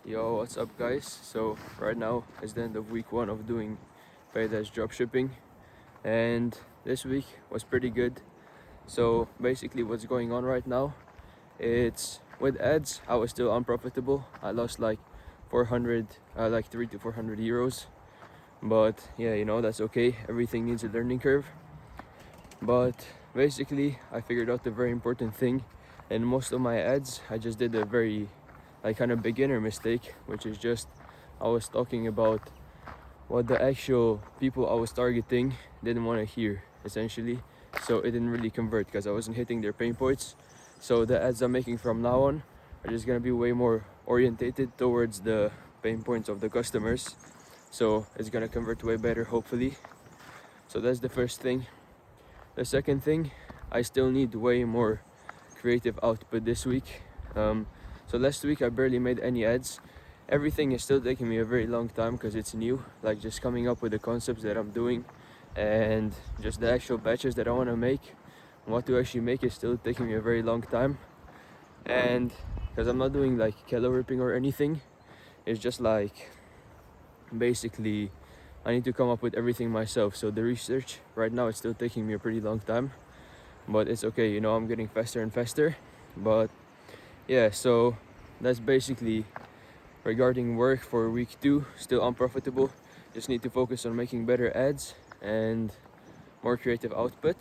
Yo, what's up, guys? So right now is the end of week one of doing paid as dropshipping, and this week was pretty good. So basically, what's going on right now? It's with ads. I was still unprofitable. I lost like 400, like 3 to 400 euros. But yeah, that's okay. Everything needs a learning curve. But basically, I figured out the very important thing. In most of my ads, I just did a very kind of beginner mistake, which is just I was talking about what the actual people I was targeting didn't want to hear, essentially. So it didn't really convert because I wasn't hitting their pain points. So the ads I'm making from now on are just gonna be way more orientated towards the pain points of the customers. So it's gonna convert way better, hopefully. So that's the first thing. The second thing, I still need way more creative output this week. So last week I barely made any ads. Everything is still taking me a very long time because it's new, like just coming up with the concepts that I'm doing and just the actual batches that I want to make. What to actually make is still taking me a very long time. And because I'm not doing like kilo ripping or anything, it's just like basically I need to come up with everything myself. So the research right now is still taking me a pretty long time, but it's okay, I'm getting faster and faster. But yeah, so that's basically regarding work for week two. Still unprofitable, just need to focus on making better ads and more creative output.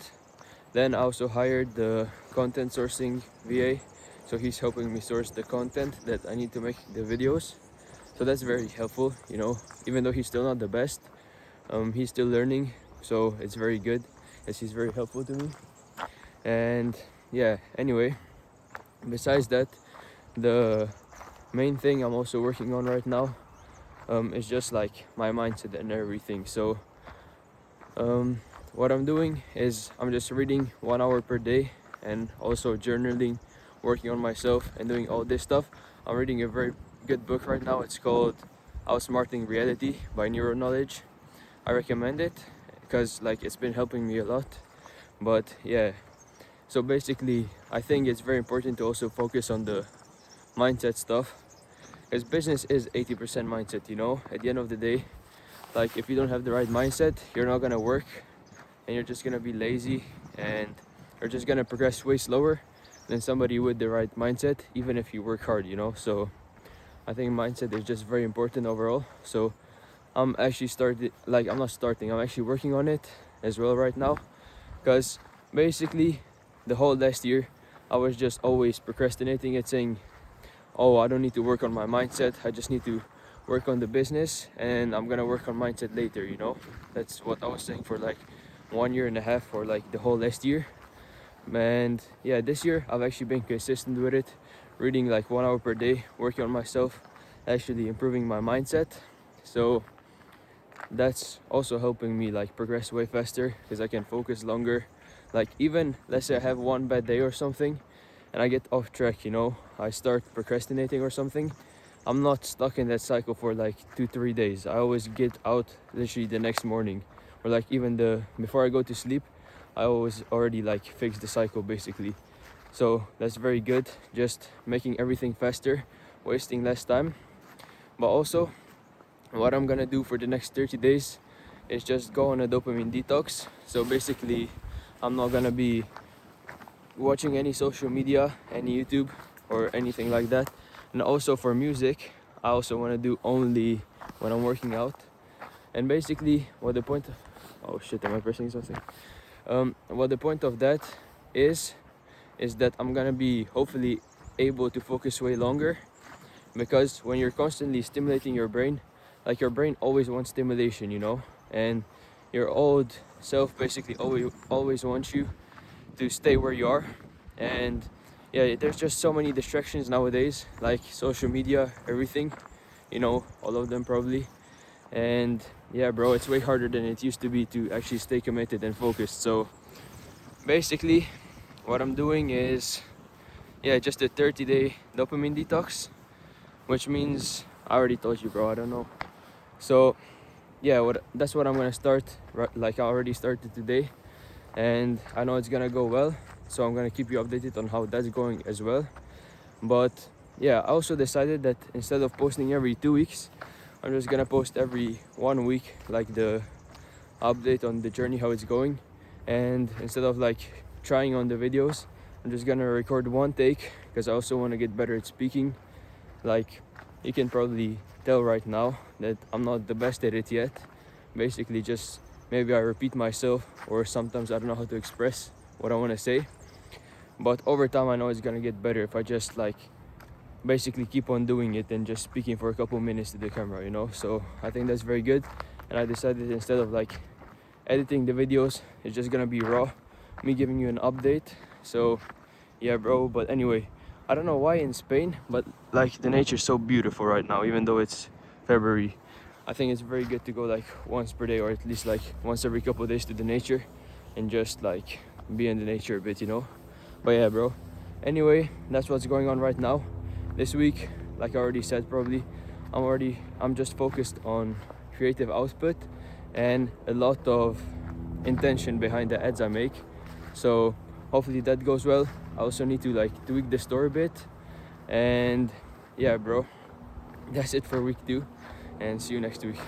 Then I also hired the content sourcing VA, so he's helping me source the content that I need to make the videos. So that's very helpful, even though he's still not the best. He's still learning, so it's very good as he's very helpful to me. And yeah, anyway, besides that, the main thing I'm also working on right now is just like my mindset and everything. So what I'm doing is I'm just reading 1 hour per day and also journaling, working on myself and doing all this stuff. I'm reading a very good book right now. It's called Outsmarting Reality by Neuro Knowledge. I recommend it because like it's been helping me a lot. But yeah, so basically I think it's very important to also focus on the mindset stuff, because business is 80% mindset. At the end of the day, like if you don't have the right mindset, you're not gonna work and you're just gonna be lazy and you're just gonna progress way slower than somebody with the right mindset, even if you work hard. So I think mindset is just very important overall. So I'm actually I'm actually working on it as well right now, because basically the whole last year I was just always procrastinating and saying, oh, I don't need to work on my mindset, I just need to work on the business and I'm gonna work on mindset later. That's what I was saying for like 1.5 years or like the whole last year. And yeah, this year I've actually been consistent with it, reading like 1 hour per day, working on myself, actually improving my mindset. So that's also helping me like progress way faster because I can focus longer. Like even let's say I have one bad day or something and I get off track, I start procrastinating or something, I'm not stuck in that cycle for like 2 3 days. I always get out literally the next morning, or like even the before I go to sleep, I always already like fix the cycle basically. So that's very good, just making everything faster, wasting less time. But also what I'm gonna do for the next 30 days is just go on a dopamine detox. So basically I'm not gonna be watching any social media, any YouTube or anything like that. And also for music, I also want to do only when I'm working out. And basically what the point of, oh shit, am I pressing something? What the point of that is that I'm gonna be hopefully able to focus way longer, because when you're constantly stimulating your brain, like your brain always wants stimulation, and your old self basically always wants you to stay where you are. And yeah, there's just so many distractions nowadays, like social media, everything, all of them probably. And yeah, bro, it's way harder than it used to be to actually stay committed and focused. So basically what I'm doing is, yeah, just a 30-day dopamine detox, which means I already told you, bro, I don't know. So yeah, that's what I'm gonna start, like I already started today, and I know it's gonna go well, so I'm gonna keep you updated on how that's going as well. But yeah, I also decided that instead of posting every 2 weeks, I'm just gonna post every 1 week, like the update on the journey, how it's going. And instead of like trying on the videos, I'm just gonna record one take, because I also want to get better at speaking. Like, you can probably tell right now that I'm not the best at it yet. Basically, just maybe I repeat myself, or sometimes I don't know how to express what I want to say. But over time, I know it's gonna get better if I just like basically keep on doing it and just speaking for a couple minutes to the camera, you know. So I think that's very good. And I decided, instead of like editing the videos, it's just gonna be raw, me giving you an update. So yeah, bro. But anyway, I don't know why in Spain, but like the nature's so beautiful right now, even though it's February. I think it's very good to go like once per day, or at least like once every couple of days, to the nature and just like be in the nature a bit, you know. But yeah, bro. Anyway, that's what's going on right now. This week, like I already said, probably I'm just focused on creative output and a lot of intention behind the ads I make. So hopefully that goes well. I also need to like tweak the store a bit. And yeah, bro, that's it for week 2, and see you next week.